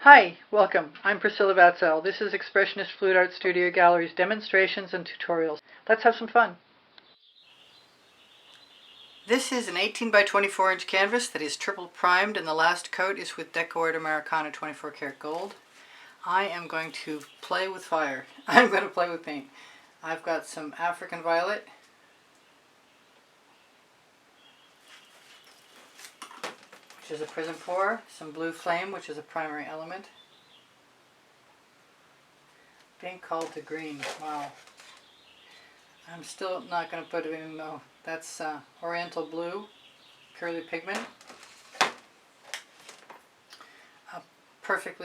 Hi, welcome. I'm Priscilla Batzell. This is Expressionist Fluid Art Studio Gallery's demonstrations and tutorials. Let's have some fun. This is an 18 by 24 inch canvas that is triple primed, and the last coat is with Deco Art Americana 24 karat gold. I am going to play with fire. I'm going to play with paint. I've got some African Violet, which is a Prizm pour, some Blue Flame, which is a primary element. Being called to green, wow. I'm still not going to put it in though. That's Oriental Blue, purely pigment. A perfect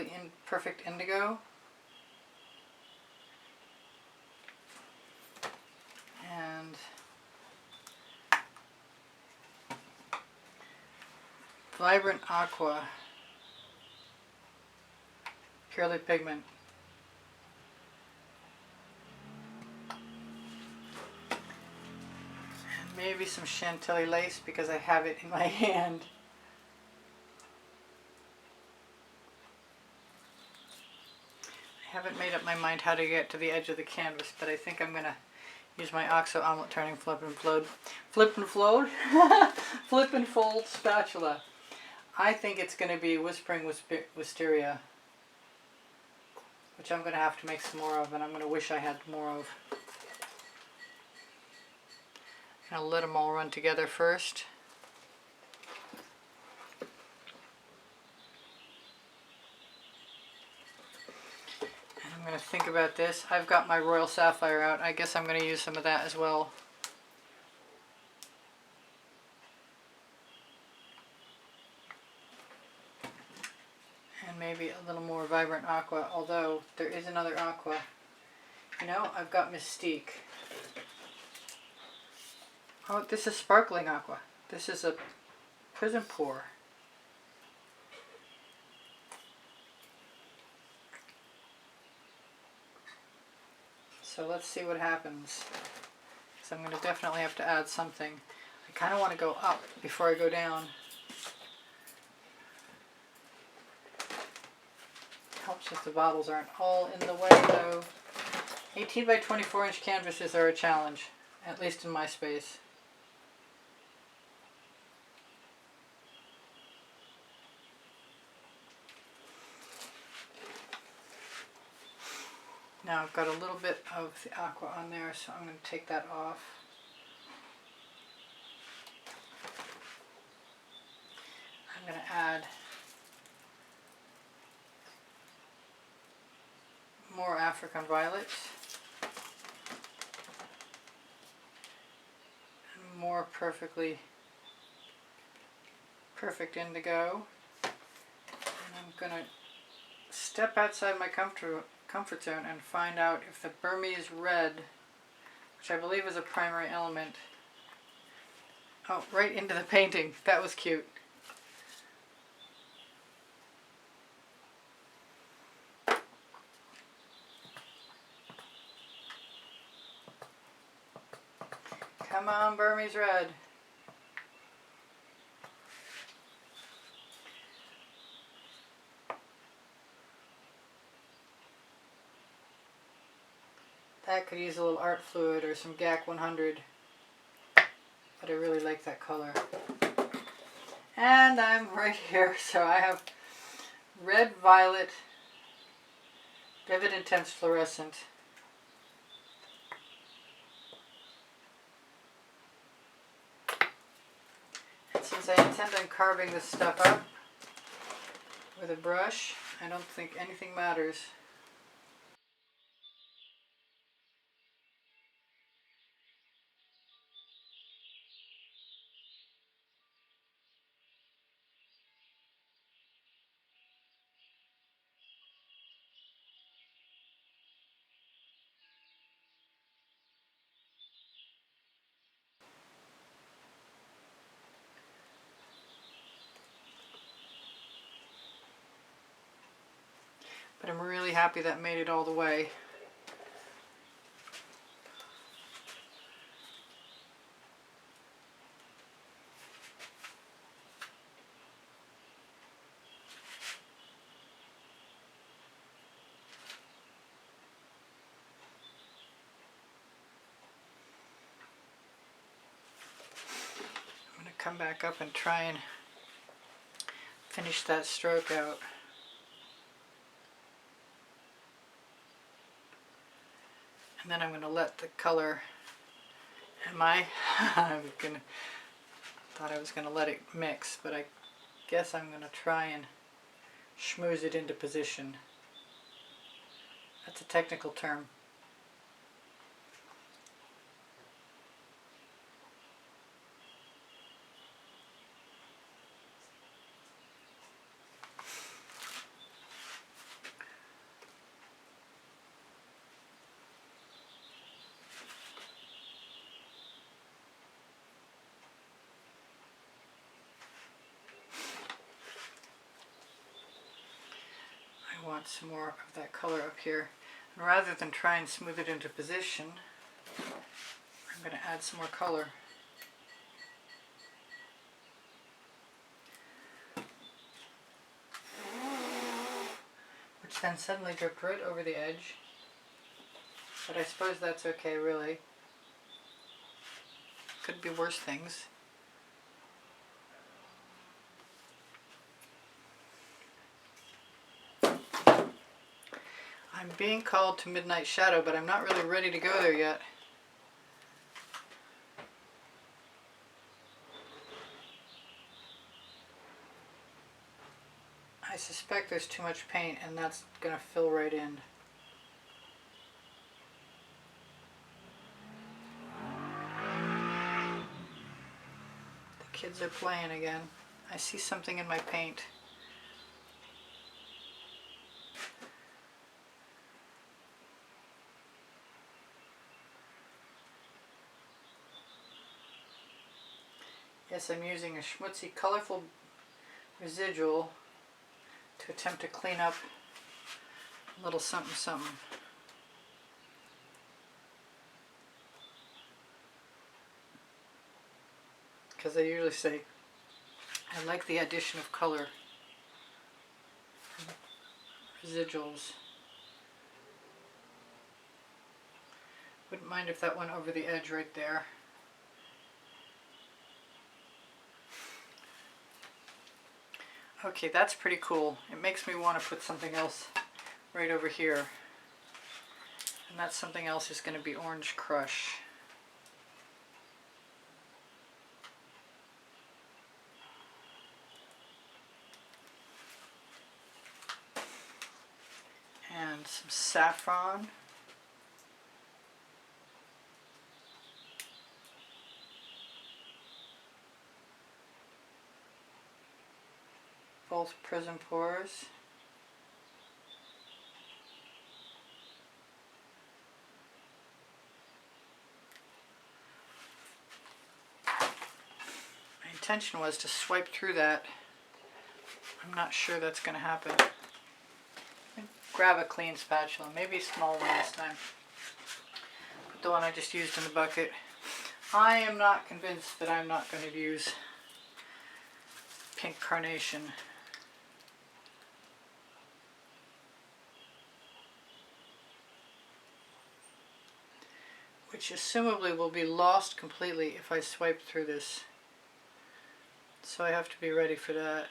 indigo. And vibrant aqua, purely pigment. And maybe some Chantilly lace because I have it in my hand. I haven't made up my mind how to get to the edge of the canvas, but I think I'm going to use my OXO omelet turning flip and fold spatula. I think it's going to be Whispering Wisteria, which I'm going to have to make some more of, and I'm going to wish I had more of. I'm going to let them all run together first. And I'm going to think about this. I've got my Royal Sapphire out. I guess I'm going to use some of that as well. Maybe a little more vibrant aqua, although there is another aqua. You know, I've got Mystique. Oh, this is sparkling aqua. This is a Prizm pour. So let's see what happens. So I'm going to definitely have to add something. I kind of want to go up before I go down. Helps if the bottles aren't all in the way though. 18 by 24 inch canvases are a challenge, at least in my space. Now I've got a little bit of the aqua on there, so I'm going to take that off. I'm going to add more African violets, and more perfect indigo, and I'm going to step outside my comfort zone and find out if the Burmese red, which I believe is a primary element, oh, right into the painting. That was cute. Come on, Burmese red. That could use a little art fluid or some GAC 100, but I really like that color. And I'm right here, so I have red, violet, vivid intense fluorescent. And since I intend on carving this stuff up with a brush, I don't think anything matters. But I'm really happy that made it all the way. come back up and try and finish that stroke out. And then I'm going to let the color, I thought I was going to let it mix, but I guess I'm going to try and schmooze it into position. That's a technical term. I want some more of that color up here. And rather than try and smooth it into position, I'm going to add some more color. Which then suddenly dripped right over the edge. But I suppose that's okay, really. Could be worse things. I'm being called to Midnight Shadow, but I'm not really ready to go there yet. I suspect there's too much paint and that's going to fill right in. The kids are playing again. I see something in my paint. Yes, I'm using a schmutzy, colorful residual to attempt to clean up a little something something. Because I usually say I like the addition of color from residuals. Wouldn't mind if that went over the edge right there. Okay, that's pretty cool. It makes me want to put something else right over here. And that something else is going to be Orange Crush. And some saffron. Both Prizm pours. My intention was to swipe through that. I'm not sure that's going to happen. Grab a clean spatula, maybe a small one this time. Put the one I just used in the bucket. I am not convinced that I'm not going to use pink carnation. Which assumably will be lost completely if I swipe through this. So I have to be ready for that.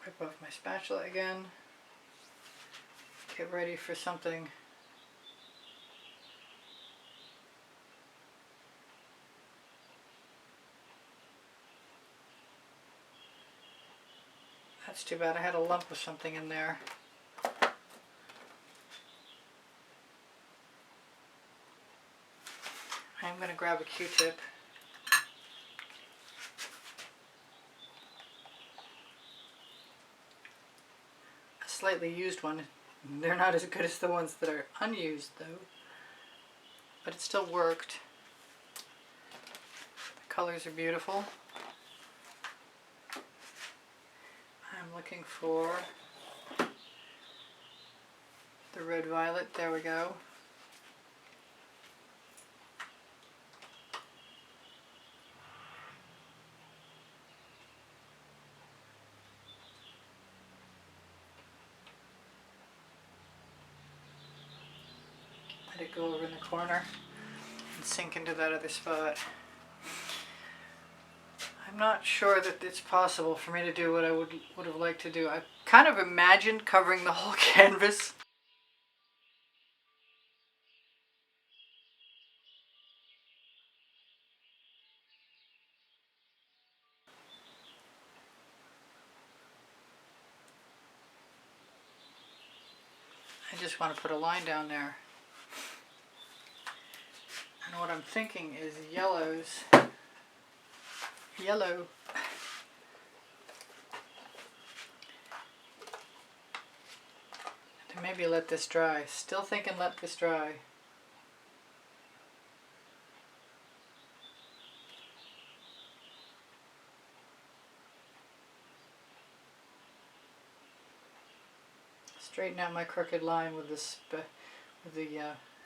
Wipe off my spatula again. Get ready for something that's too bad. I had a lump of something in there. I'm going to grab a Q-tip. A slightly used one. They're not as good as the ones that are unused though, but it still worked. The colors are beautiful. I'm looking for the red violet. There we go. Let it go over in the corner and sink into that other spot. I'm not sure that it's possible for me to do what I would have liked to do. I kind of imagined covering the whole canvas. I just want to put a line down there. And what I'm thinking is yellows. Yellow. And maybe let this dry. Still thinking let this dry. Straighten out my crooked line with this with the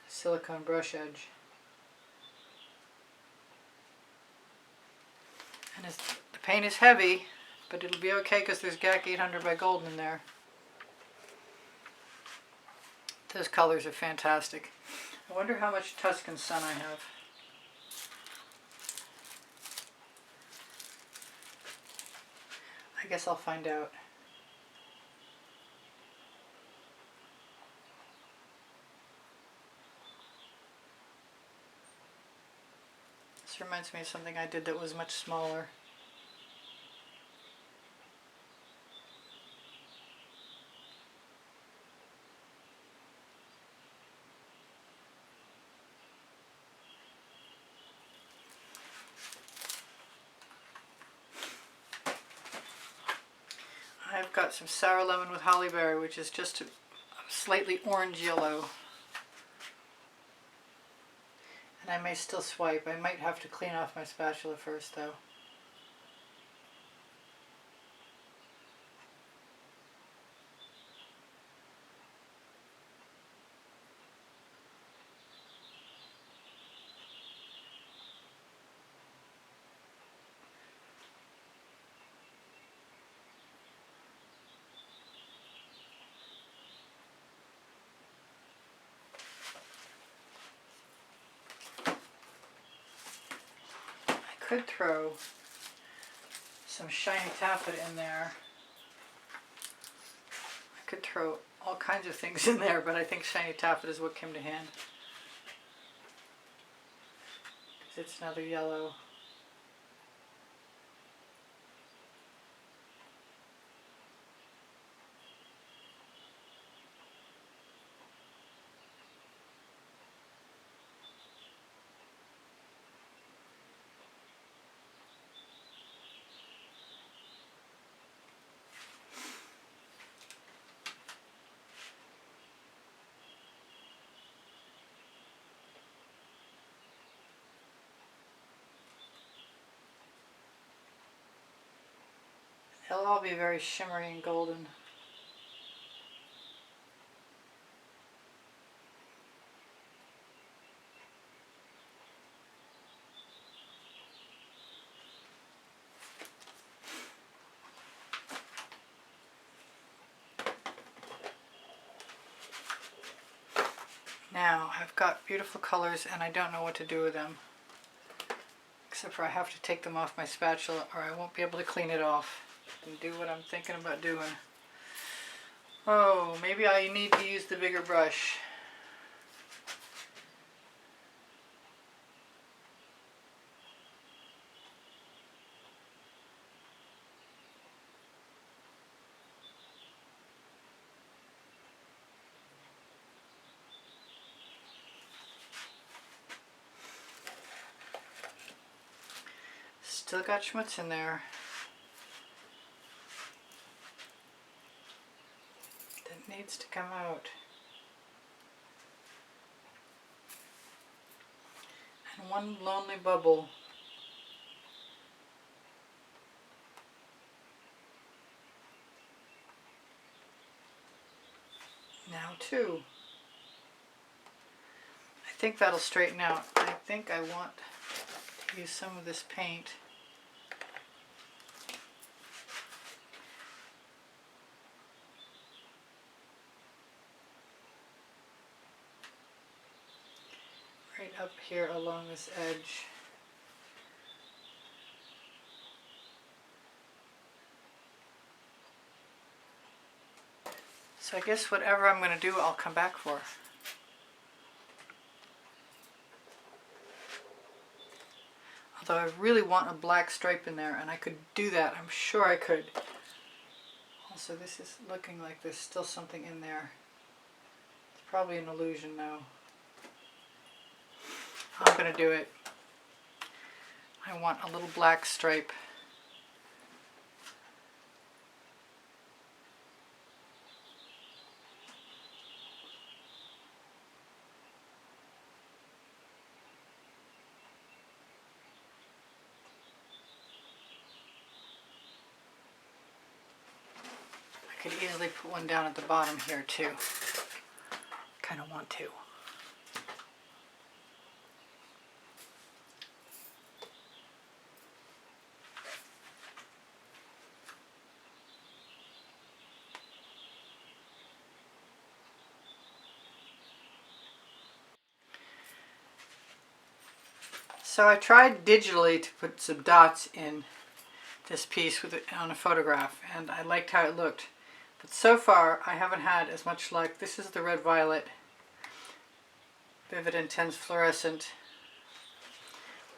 silicone brush edge. And the paint is heavy, but it'll be okay because there's GAC 800 by Golden in there. Those colors are fantastic. I wonder how much Tuscan Sun I have. I guess I'll find out. This reminds me of something I did that was much smaller. I've got some Sour Lemon with Holly Berry, which is just a slightly orange yellow. And I may still swipe. I might have to clean off my spatula first though. Could throw some shiny taffeta in there. I could throw all kinds of things in there, but I think shiny taffeta is what came to hand. It's another yellow. They'll all be very shimmery and golden. Now I've got beautiful colors and I don't know what to do with them. Except for I have to take them off my spatula or I won't be able to clean it off and do what I'm thinking about doing. Oh, maybe I need to use the bigger brush. Still got schmutz in there. That needs to come out. And one lonely bubble. Now two. I think that'll straighten out. I think I want to use some of this paint. up here along this edge. So I guess whatever I'm going to do, I'll come back for. Although I really want a black stripe in there, and I could do that. I'm sure I could. Also, this is looking like there's still something in there. It's probably an illusion though. I'm going to do it. I want a little black stripe. I could easily put one down at the bottom here too. Kind of want to. So I tried digitally to put some dots in this piece on a photograph, and I liked how it looked. But so far I haven't had as much luck. This is the Red Violet Vivid Intense Fluorescent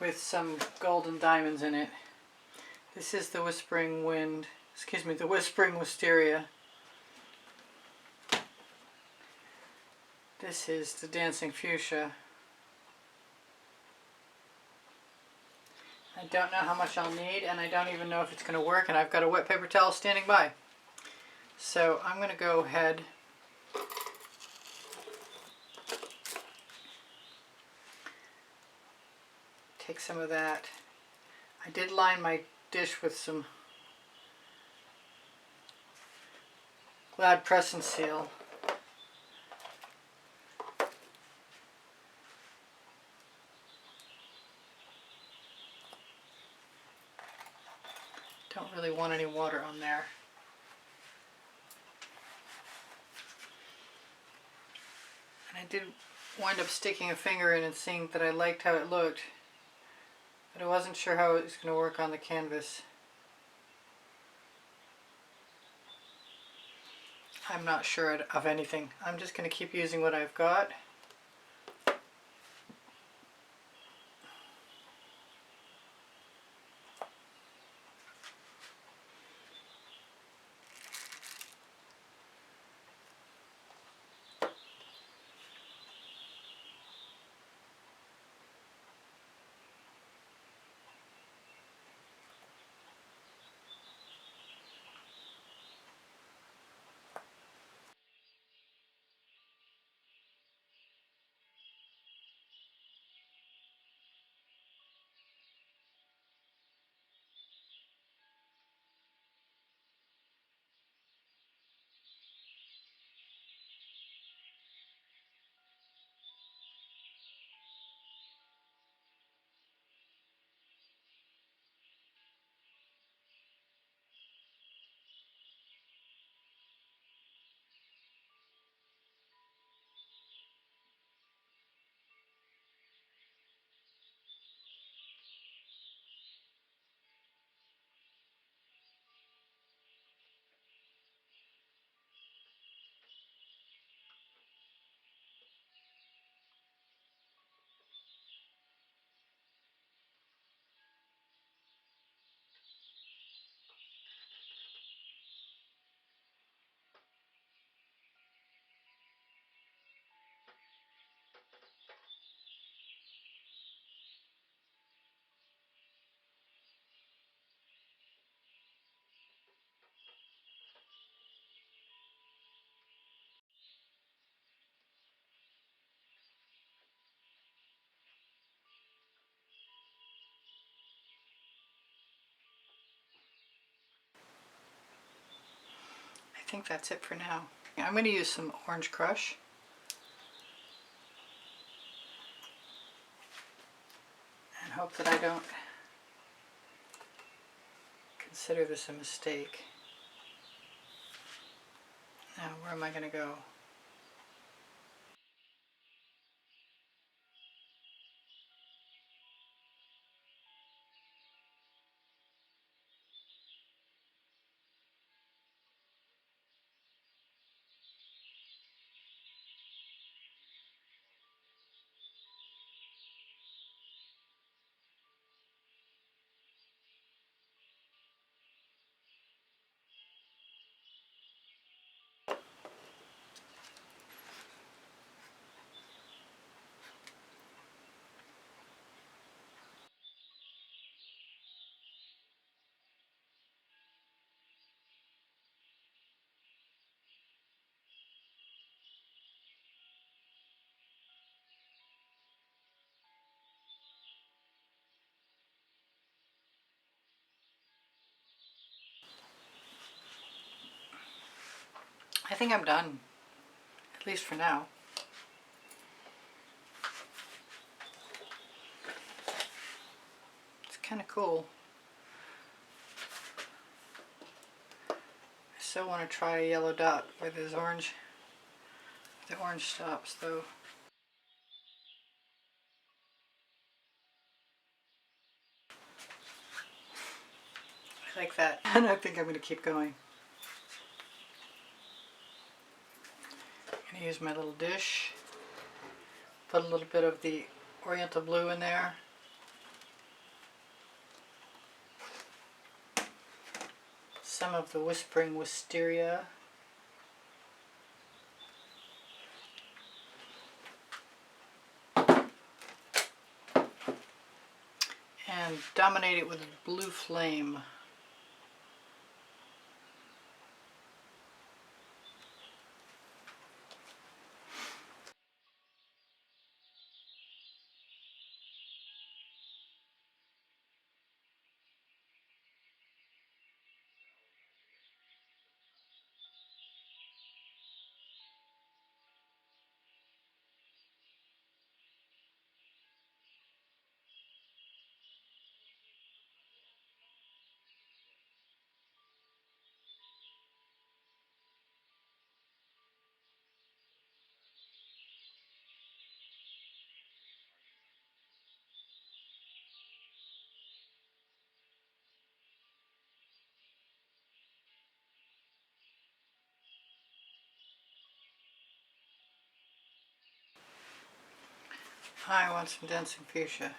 with some golden diamonds in it. This is the Whispering Wind, excuse me, the Whispering Wisteria. This is the Dancing Fuchsia. I don't know how much I'll need, and I don't even know if it's going to work, and I've got a wet paper towel standing by. So I'm going to go ahead take some of that. I did line my dish with some Glad Press and Seal. Don't really want any water on there. And I did wind up sticking a finger in and seeing that I liked how it looked, but I wasn't sure how it was going to work on the canvas. I'm not sure of anything. I'm just going to keep using what I've got. I think that's it for now. I'm going to use some Orange Crush. And hope that I don't consider this a mistake. Now, where am I going to go? think I'm done, at least for now. It's kind of cool. I still want to try a yellow dot where there's orange. The orange stops though. I like that. And I think I'm going to keep going. I'm going to use my little dish. Put a little bit of the Oriental blue in there. Some of the Whispering Wisteria. And dominate it with blue flame. I want some dancing fuchsia.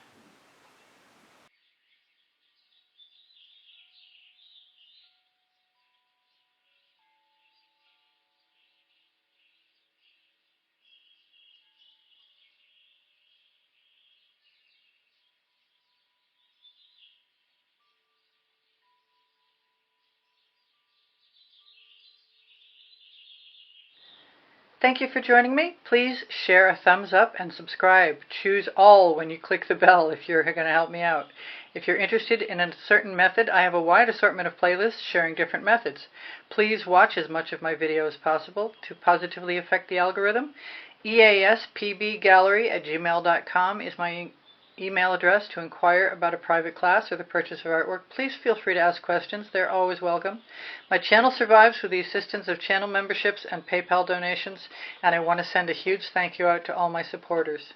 Thank you for joining me. Please share a thumbs up and subscribe. Choose all when you click the bell if you're going to help me out. If you're interested in a certain method, I have a wide assortment of playlists sharing different methods. Please watch as much of my video as possible to positively affect the algorithm. EASPBgallery@gmail.com is my email address to inquire about a private class or the purchase of artwork. Please feel free to ask questions. They're always welcome. My channel survives with the assistance of channel memberships and PayPal donations, and I want to send a huge thank you out to all my supporters.